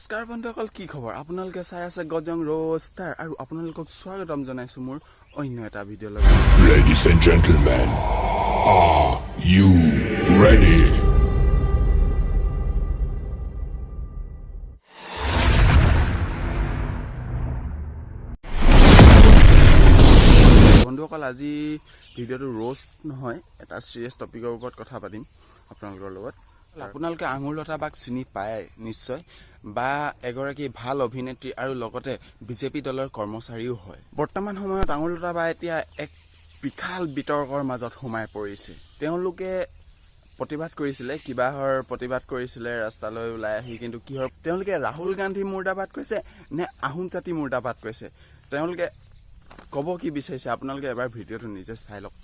নমস্কাৰ বন্ধুসকল, কি খবৰ? আপোনালোকে চাই আছে গজং ৰোষ্টাৰ আৰু আপোনালোকক স্বাগতম জনাইছো মোৰ অন্য এটা ভিডিঅ' লগত। Ladies and gentlemen, are you ready? বন্ধুসকল, আজি ভিডিঅ'টো ৰোষ্ট নহয়, এটা চিৰিয়াছ টপিকৰ ওপৰত কথা পাতিম আপোনালোকৰ লগত। আপোনালোকে আঙুৰলতা বাক চিনি পায় নিশ্চয়, বা এগৰাকী ভাল অভিনেত্ৰী আৰু লগতে বিজেপি দলৰ কৰ্মচাৰীও হয়। বৰ্তমান সময়ত আঙুৰলতা বা এতিয়া এক বিশাল বিতৰ্কৰ মাজত সোমাই পৰিছে। তেওঁলোকে প্ৰতিবাদ কৰিছিলে, কিবাহৰ প্ৰতিবাদ কৰিছিলে ৰাস্তালৈ ওলাই আহি, কিন্তু কিহৰ তেওঁলোকে ৰাহুল গান্ধী মুৰ্দাবাদ কৈছে নে আহোম জাতি মুৰ্দাবাদ কৈছে, তেওঁলোকে ক'ব কি বিচাৰিছে আপোনালোকে এবাৰ ভিডিঅ'টো নিজে চাই লওক।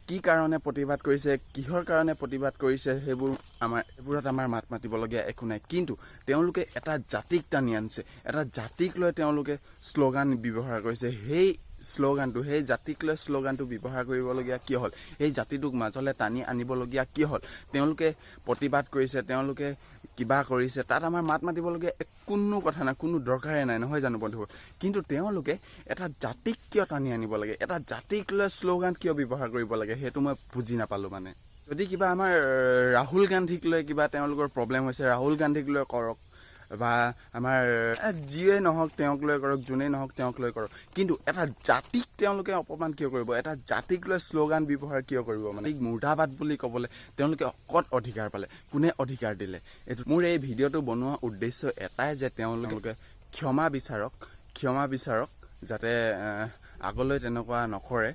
কি কাৰণে প্ৰতিবাদ কৰিছে, কিহৰ কাৰণে প্ৰতিবাদ কৰিছে, সেইবোৰত আমাৰ মাত মাতিবলগীয়া একো নাই। কিন্তু তেওঁলোকে এটা জাতিক টানি আনিছে, এটা জাতিক লৈ তেওঁলোকে শ্লোগান ব্যৱহাৰ কৰিছে। সেই শ্লোগানটো, সেই জাতিক লৈ শ্লোগানটো ব্যৱহাৰ কৰিবলগীয়া কিয় হ'ল? সেই জাতিটোক মাজলৈ টানি আনিবলগীয়া কিয় হ'ল? তেওঁলোকে প্ৰতিবাদ কৰিছে, তেওঁলোকে কিবা কৰিছে, তাত আমাৰ মাত মাতিবলগীয়া কোনো কথা নাই, কোনো দৰকাৰে নাই, নহয় জানো বন্ধুসকল? কিন্তু তেওঁলোকে এটা জাতিক কিয় টানি আনিব লাগে, এটা জাতিক লৈ শ্লোগান কিয় ব্যৱহাৰ কৰিব লাগে, সেইটো মই বুজি নাপালোঁ। মানে যদি কিবা আমাৰ ৰাহুল গান্ধীক লৈ কিবা তেওঁলোকৰ প্ৰব্লেম হৈছে, ৰাহুল গান্ধীক লৈ কৰক, বা আমাৰ যিয়ে নহওক তেওঁক লৈ কৰক, যোনেই নহওক তেওঁক লৈ কৰক, কিন্তু এটা জাতিক তেওঁলোকে অপমান কিয় কৰিব? এটা জাতিক লৈ শ্লোগান ব্যৱহাৰ কিয় কৰিব? মানে মুৰ্দাবাদ বুলি ক'বলৈ তেওঁলোকে ক'ত অধিকাৰ পালে, কোনে অধিকাৰ দিলে? এইটো মোৰ এই ভিডিঅ'টো বনোৱা উদ্দেশ্য এটাই যে তেওঁলোকে ক্ষমা বিচাৰক যাতে আগলৈ তেনেকুৱা নকৰে।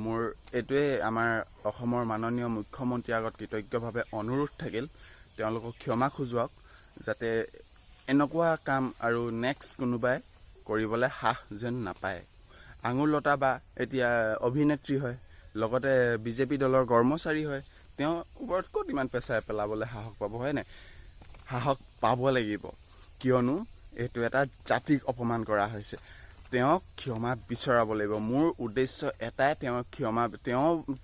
মোৰ এইটোৱে আমাৰ অসমৰ মাননীয় মুখ্যমন্ত্ৰীৰ আগত কৃতজ্ঞভাৱে অনুৰোধ থাকিল, তেওঁলোকক ক্ষমা খোজুৱাওক যাতে এনেকুৱা কাম আৰু নেক্সট কোনোবাই কৰিবলৈ সাহ যেন নাপায়। আঙুৰলতা বা এতিয়া অভিনেত্ৰী হয়, লগতে বিজেপি দলৰ কৰ্মচাৰী হয়, তেওঁৰ ওপৰত ক'ত ইমান পেচাই পেলাবলৈ সাহস পাব? হয় নাই? সাহস পাব লাগিব, কিয়নো এইটো এটা জাতিক অপমান কৰা হৈছে। তেওঁক ক্ষমা বিচৰাব লাগিব। মোৰ উদ্দেশ্য এটাই,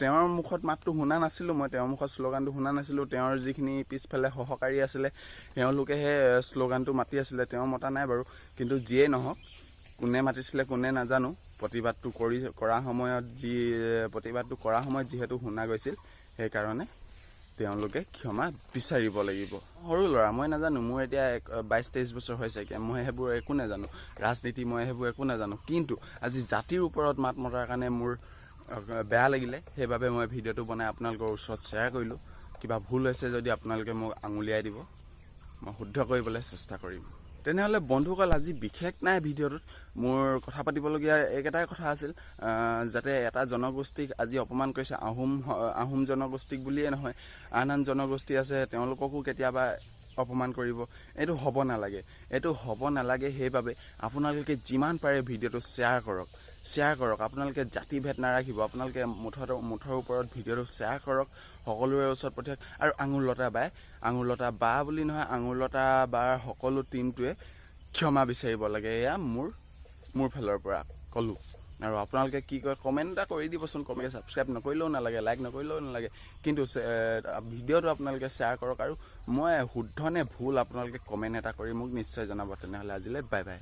তেওঁৰ মুখত মাতটো শুনা নাছিলোঁ, মই তেওঁৰ মুখত শ্লোগানটো শুনা নাছিলোঁ। তেওঁৰ যিখিনি পিছফালে সহকাৰী আছিলে তেওঁলোকেহে শ্লোগানটো মাতি আছিলে, তেওঁ মতা নাই বাৰু। কিন্তু যিয়েই নহওক, কোনে মাতিছিলে কোনে নাজানো, প্ৰতিবাদটো কৰা সময়ত যিহেতু শুনা গৈছিল, সেইকাৰণে তেওঁলোকে ক্ষমা বিচাৰিব লাগিব। সৰু ল'ৰা, মই নাজানো, মোৰ এতিয়া 22-23 বছৰ হৈছে, মই সেইবোৰ একো নাজানো, ৰাজনীতি মই সেইবোৰ একো নাজানো। কিন্তু আজি জাতিৰ ওপৰত মাত মতাৰ কাৰণে মোৰ বেয়া লাগিলে, সেইবাবে মই ভিডিঅ'টো বনাই আপোনালোকৰ ওচৰত শ্বেয়াৰ কৰিলোঁ। কিবা ভুল হৈছে যদি আপোনালোকে মোক আঙুলিয়াই দিব, মই শুদ্ধ কৰিবলৈ চেষ্টা কৰিম। তেনেহ'লে বন্ধুসকল, আজি বিশেষ নাই ভিডিঅ'টোত। মোৰ কথা পাতিবলগীয়া এইকেইটাই কথা আছিল, যাতে এটা জনগোষ্ঠীক আজি অপমান কৰিছে, আহোম জনগোষ্ঠীক বুলিয়ে নহয়, আন জনগোষ্ঠী আছে, তেওঁলোককো কেতিয়াবা অপমান কৰিব। এইটো হ'ব নালাগে। সেইবাবে আপোনালোকে যিমান পাৰে ভিডিঅ'টো শ্বেয়াৰ কৰক। আপোনালোকে জাতিভেদ নাৰাখিব, আপোনালোকে মুঠৰ ওপৰত ভিডিঅ'টো শ্বেয়াৰ কৰক, সকলোৰে ওচৰত পঠিয়াওক। আৰু আঙুৰলতা বা বুলি নহয়, আঙুৰলতা বাৰ সকলো টিমটোৱে ক্ষমা বিচাৰিব লাগে। এয়া মোৰ ফালৰ পৰা ক'লোঁ। আৰু আপোনালোকে কি কয় কমেণ্ট এটা কৰি দিবচোন। ছাবস্ক্ৰাইব নকৰিলেও নালাগে, লাইক নকৰিলেও নালাগে, কিন্তু ভিডিঅ'টো আপোনালোকে শ্বেয়াৰ কৰক। আৰু মই শুদ্ধ নে ভুল আপোনালোকে কমেণ্ট এটা কৰি মোক নিশ্চয় জনাব। তেনেহ'লে আজিলৈ বাই বাই।